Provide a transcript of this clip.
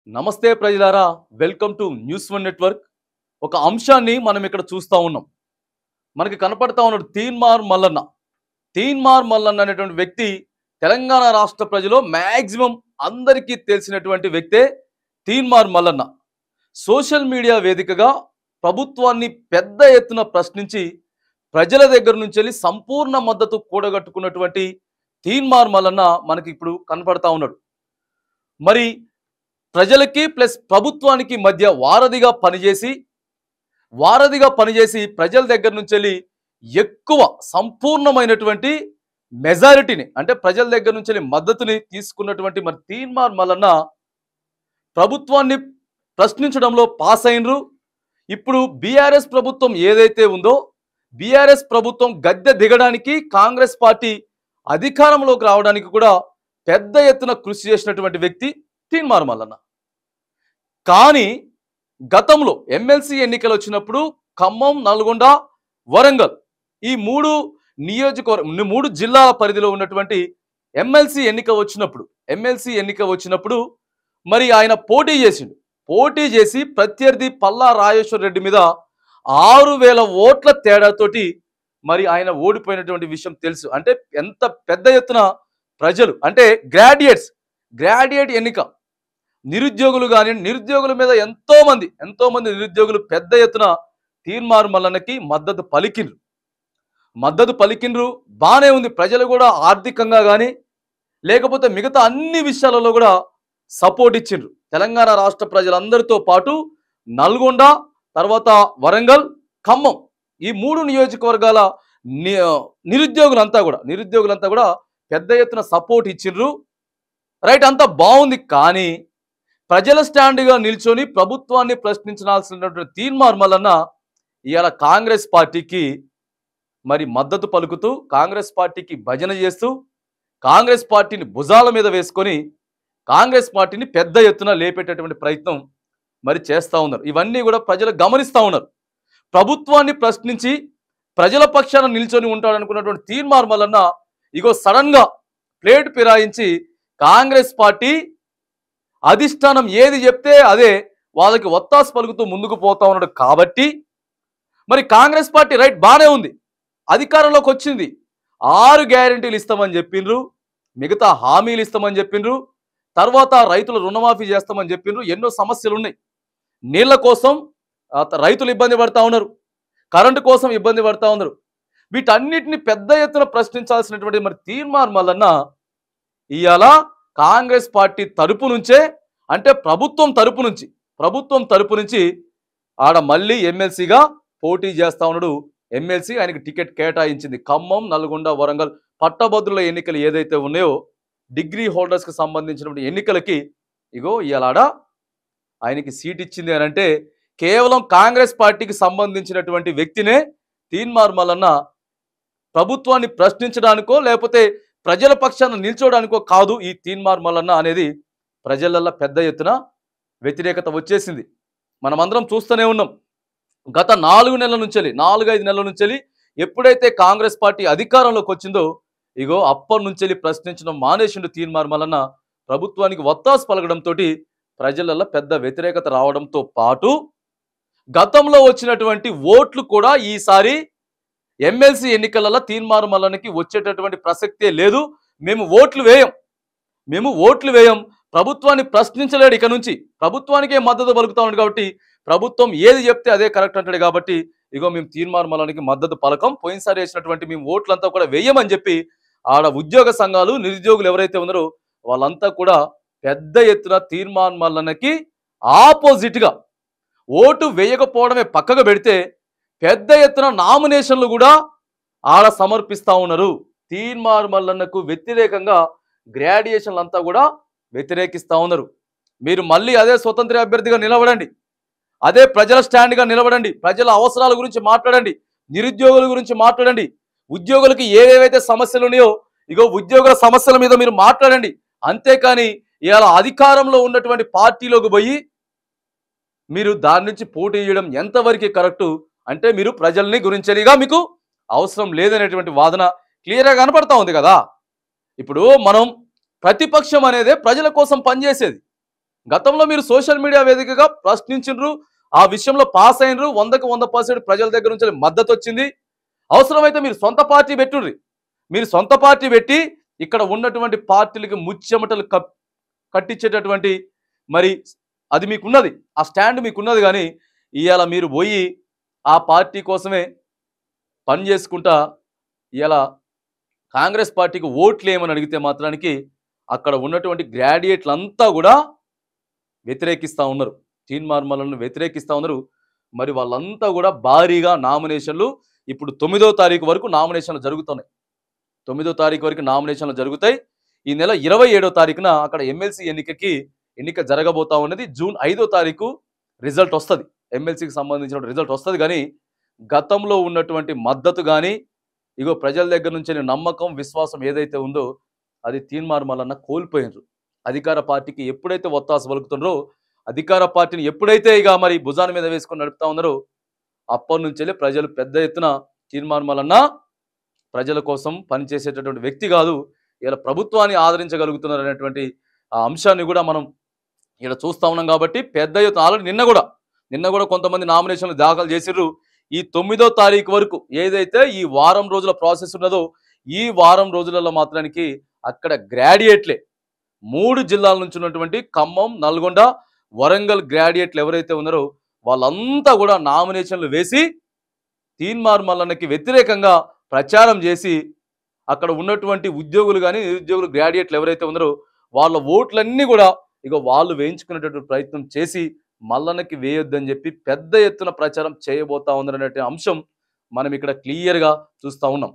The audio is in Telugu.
నమస్తే ప్రజలారా, welcome to news one network. ఒక అంశాన్ని మనం ఇక్కడ చూస్తూ ఉన్నాం. మనకి కనపడతా ఉన్నాడు తీన్మార్ మల్లన్న. తీన్మార్ మల్లన్న అనేటువంటి వ్యక్తి తెలంగాణ రాష్ట్ర ప్రజలో మ్యాక్సిమం అందరికీ తెలిసినటువంటి వ్యక్తే తీన్మార్ మల్లన్న. సోషల్ మీడియా వేదికగా ప్రభుత్వాన్ని పెద్ద ఎత్తున ప్రశ్నించి ప్రజల దగ్గర నుంచి వెళ్ళి సంపూర్ణ మద్దతు కూడగట్టుకున్నటువంటి తీన్మార్ మల్లన్న మనకి ఇప్పుడు కనపడతా ఉన్నాడు. మరి ప్రజలకి ప్లస్ ప్రభుత్వానికి మధ్య వారధిగా పనిచేసి ప్రజల దగ్గర నుంచి వెళ్ళి ఎక్కువ సంపూర్ణమైనటువంటి మెజారిటీని, అంటే ప్రజల దగ్గర నుంచి వెళ్ళి మద్దతుని తీసుకున్నటువంటి మరి తీన్మార్ మల్లన్న ప్రభుత్వాన్ని ప్రశ్నించడంలో పాస్ అయినరు. ఇప్పుడు బీఆర్ఎస్ ప్రభుత్వం ఏదైతే ఉందో, బీఆర్ఎస్ ప్రభుత్వం గద్దె దిగడానికి, కాంగ్రెస్ పార్టీ అధికారంలోకి రావడానికి కూడా పెద్ద ఎత్తున కృషి చేసినటువంటి వ్యక్తి తీన్మార్ మల్లన్న. కానీ గతంలో ఎమ్మెల్సీ ఎన్నికలు వచ్చినప్పుడు ఖమ్మం, నల్గొండ, వరంగల్ ఈ మూడు జిల్లాల పరిధిలో ఉన్నటువంటి ఎమ్మెల్సీ ఎన్నిక వచ్చినప్పుడు మరి ఆయన పోటీ చేసి ప్రత్యర్థి పల్లా రాజేశ్వర్ రెడ్డి మీద 6,000 ఓట్ల తేడాతోటి మరి ఆయన ఓడిపోయినటువంటి విషయం తెలుసు. అంటే ఎంత పెద్ద ఎత్తున ప్రజలు, అంటే గ్రాడ్యుయేట్ ఎన్నిక, నిరుద్యోగులు కానీ నిరుద్యోగుల మీద ఎంతో మంది నిరుద్యోగులు పెద్ద ఎత్తున తీన్మార్ మల్లన్నకి మద్దతు పలికిండ్రు. బానే ఉంది. ప్రజలు కూడా ఆర్థికంగా కానీ లేకపోతే మిగతా అన్ని విషయాలలో కూడా సపోర్ట్ ఇచ్చిండ్రు. తెలంగాణ రాష్ట్ర ప్రజలందరితో పాటు నల్గొండ, తర్వాత వరంగల్, ఖమ్మం ఈ 3 నియోజకవర్గాల నిరుద్యోగులంతా కూడా పెద్ద ఎత్తున సపోర్ట్ ఇచ్చిండ్రు. రైట్, అంతా బాగుంది. కానీ ప్రజల స్టాండ్గా నిల్చొని ప్రభుత్వాన్ని ప్రశ్నించాల్సినటువంటి తీన్మార్ మల్లన్న ఇవాళ కాంగ్రెస్ పార్టీకి మరి మద్దతు పలుకుతూ, కాంగ్రెస్ పార్టీకి భజన చేస్తూ, కాంగ్రెస్ పార్టీని భుజాల మీద వేసుకొని కాంగ్రెస్ పార్టీని పెద్ద ఎత్తున లేపేటటువంటి ప్రయత్నం మరి చేస్తూ ఉన్నారు. ఇవన్నీ కూడా ప్రజలు గమనిస్తూ ఉన్నారు. ప్రభుత్వాన్ని ప్రశ్నించి ప్రజల పక్షాన నిల్చొని ఉంటాడనుకున్నటువంటి తీన్మార్ మల్లన్న ఇగో సడన్ గా ప్లేట్ ఫిరాయించి కాంగ్రెస్ పార్టీ అధిష్టానం ఏది చెప్తే అదే వాళ్ళకి ఒత్తాసు పలుకుతూ ముందుకు పోతా ఉన్నాడు. కాబట్టి మరి కాంగ్రెస్ పార్టీ రైట్ బానే ఉంది, అధికారంలోకి వచ్చింది, 6 గ్యారెంటీలు ఇస్తామని చెప్పిండ్రు, మిగతా హామీలు ఇస్తామని చెప్పిండ్రు, తర్వాత రైతుల రుణమాఫీ చేస్తామని చెప్పిండ్రు. ఎన్నో సమస్యలు ఉన్నాయి. నీళ్ల కోసం రైతులు ఇబ్బంది పడతా ఉన్నారు, కరెంటు కోసం ఇబ్బంది పడతా ఉన్నారు. వీటన్నిటిని పెద్ద ఎత్తున ప్రశ్నించాల్సినటువంటి మరి తీన్మార్ మల్లన్న ఇవాళ కాంగ్రెస్ పార్టీ తరపు నుంచే, అంటే ప్రభుత్వం తరపు నుంచి ఆడ మళ్ళీ ఎమ్మెల్సీగా పోటీ చేస్తా ఉన్నాడు. ఎమ్మెల్సీ ఆయనకి టికెట్ కేటాయించింది. ఖమ్మం, నల్గొండ, వరంగల్ పట్టభద్రుల ఎన్నికలు ఏదైతే ఉన్నాయో, డిగ్రీ హోల్డర్స్కి సంబంధించినటువంటి ఎన్నికలకి ఇగో ఇవాళ ఆయనకి సీట్ ఇచ్చింది అని అంటే కేవలం కాంగ్రెస్ పార్టీకి సంబంధించినటువంటి వ్యక్తినే తీన్మార్ మల్లన్న ప్రభుత్వాన్ని ప్రశ్నించడానికో లేకపోతే ప్రజల పక్షాన నిల్చోడానికో కాదు. ఈ తీన్మార్ మల్లన్న అనేది ప్రజలల్లో పెద్ద ఎత్తున వ్యతిరేకత వచ్చేసింది. మనమందరం చూస్తూనే ఉన్నాం. గత 4-5 నెలల నుంచి ఎప్పుడైతే కాంగ్రెస్ పార్టీ అధికారంలోకి వచ్చిందో ఇగో అప్పటి నుంచి ప్రశ్నించడం మానేసిండు తీన్మార్ మల్లన్న. ప్రభుత్వానికి ఒత్తాసు పలకడంతో ప్రజలలో పెద్ద వ్యతిరేకత రావడంతో పాటు గతంలో వచ్చినటువంటి ఓట్లు కూడా ఈసారి ఎమ్మెల్సీ ఎన్నికలలో తీన్మార్ మల్లన్నకి వచ్చేటటువంటి ప్రసక్తే లేదు. మేము ఓట్లు వేయం, ప్రభుత్వాన్ని ప్రశ్నించలేడు, ఇక నుంచి ప్రభుత్వానికే మద్దతు పలుకుతా ఉన్నాడు. కాబట్టి ప్రభుత్వం ఏది చెప్తే అదే కరెక్ట్ అంటాడు. కాబట్టి ఇగో మేము తీన్మార్ మల్లన్నకి మద్దతు పలకం, పోయినసారి వేసినటువంటి మేము ఓట్లంతా కూడా వేయమని చెప్పి ఆడ ఉద్యోగ సంఘాలు, నిరుద్యోగులు ఎవరైతే ఉన్నారో వాళ్ళంతా కూడా పెద్ద ఎత్తున తీన్మార్ మల్లన్నకి ఆపోజిట్గా ఓటు వేయకపోవడమే పక్కగా పెడితే పెద్ద ఎత్తున నామినేషన్లు కూడా ఆడ సమర్పిస్తూ ఉన్నారు. తీన్మార్ మల్లన్నకు వ్యతిరేకంగా గ్రాడ్యుయేషన్లు అంతా కూడా వ్యతిరేకిస్తూ ఉన్నారు. మీరు మళ్ళీ అదే స్వతంత్ర అభ్యర్థిగా నిలబడండి, అదే ప్రజల స్టాండ్గా నిలబడండి, ప్రజల అవసరాల గురించి మాట్లాడండి, నిరుద్యోగుల గురించి మాట్లాడండి, ఉద్యోగులకి ఏవేవైతే సమస్యలు ఉన్నాయో ఇగో ఉద్యోగుల సమస్యల మీద మీరు మాట్లాడండి. అంతేకాని ఇవాళ అధికారంలో ఉన్నటువంటి పార్టీలోకి పోయి మీరు దాని నుంచి పోటీ చేయడం ఎంతవరకు కరెక్టు, అంటే మీరు ప్రజల్ని గురించేగా మీకు అవసరం లేదనేటువంటి వాదన క్లియర్గా కనపడతా ఉంది కదా. ఇప్పుడు మనం ప్రతిపక్షం అనేదే ప్రజల కోసం పనిచేసేది. గతంలో మీరు సోషల్ మీడియా వేదికగా ప్రశ్నించారు, ఆ విషయంలో పాస్ అయినరు, 100కు 100% ప్రజల దగ్గర నుంచి మద్దతు వచ్చింది. అవసరమైతే మీరు సొంత పార్టీ పెట్టుర్రి. మీరు సొంత పార్టీ పెట్టి ఇక్కడ ఉన్నటువంటి పార్టీలకి ముచ్చెమటలు కట్టించేటటువంటి మరి అది మీకున్నది, ఆ స్టాండ్ మీకున్నది. కానీ ఇవాళ మీరు పోయి ఆ పార్టీ కోసమే పని చేసుకుంటా ఇలా కాంగ్రెస్ పార్టీకి ఓట్లు ఏమని అడిగితే మాత్రానికి అక్కడ ఉన్నటువంటి గ్రాడ్యుయేట్లంతా కూడా వ్యతిరేకిస్తూ ఉన్నారు, తీన్మార్మలను వ్యతిరేకిస్తూ ఉన్నారు. మరి వాళ్ళంతా కూడా భారీగా నామినేషన్లు ఇప్పుడు 9వ తారీఖు వరకు నామినేషన్లు జరుగుతున్నాయి. 9వ తారీఖు వరకు నామినేషన్లు జరుగుతాయి. ఈ నెల 27వ తారీఖున అక్కడ ఎమ్మెల్సీ ఎన్నిక జరగబోతా ఉన్నది. జూన్ 5వ తారీఖు రిజల్ట్ వస్తుంది, ఎమ్మెల్సీకి సంబంధించిన రిజల్ట్ వస్తుంది. కానీ గతంలో ఉన్నటువంటి మద్దతు కానీ ఇగో ప్రజల దగ్గర నుంచి నమ్మకం విశ్వాసం ఏదైతే ఉందో అది తీన్మార్మలన్న కోల్పోయినరు. అధికార పార్టీకి ఎప్పుడైతే ఒత్తాస పలుకుతున్నారో, అధికార పార్టీని ఎప్పుడైతే ఇక మరి భుజాన మీద వేసుకొని నడుపుతా ఉన్నారో అప్పటి నుంచి ప్రజలు పెద్ద ఎత్తున తీన్మార్మలన్న ప్రజల కోసం పనిచేసేటటువంటి వ్యక్తి కాదు, ఇలా ప్రభుత్వాన్ని ఆదరించగలుగుతున్నారు అనేటువంటి ఆ అంశాన్ని కూడా మనం ఇక్కడ చూస్తా ఉన్నాం. కాబట్టి పెద్ద ఎత్తున ఆల్రెడీ నిన్న కూడా కొంతమంది నామినేషన్లు దాఖలు చేసిర్రు. ఈ 9వ తారీఖు వరకు ఏదైతే ఈ వారం రోజుల ప్రాసెస్ ఉన్నదో ఈ వారం రోజులలో మాత్రానికి అక్కడ గ్రాడ్యుయేట్లే 3 జిల్లాల నుంచి ఉన్నటువంటి ఖమ్మం, నల్గొండ, వరంగల్ గ్రాడ్యుయేట్లు ఎవరైతే ఉన్నారో వాళ్ళంతా కూడా నామినేషన్లు వేసి తీన్మార్మలన్నకి వ్యతిరేకంగా ప్రచారం చేసి అక్కడ ఉన్నటువంటి ఉద్యోగులు కానీ నిరుద్యోగులు గ్రాడ్యుయేట్లు ఎవరైతే ఉన్నారో వాళ్ళ ఓట్లన్నీ కూడా ఇక వాళ్ళు వేయించుకునేటటువంటి ప్రయత్నం చేసి మల్లన్నకి వేయొద్దని చెప్పి పెద్ద ఎత్తున ప్రచారం చేయబోతా ఉందనే అంశం మనం ఇక్కడ క్లియర్గా చూస్తూ ఉన్నాం.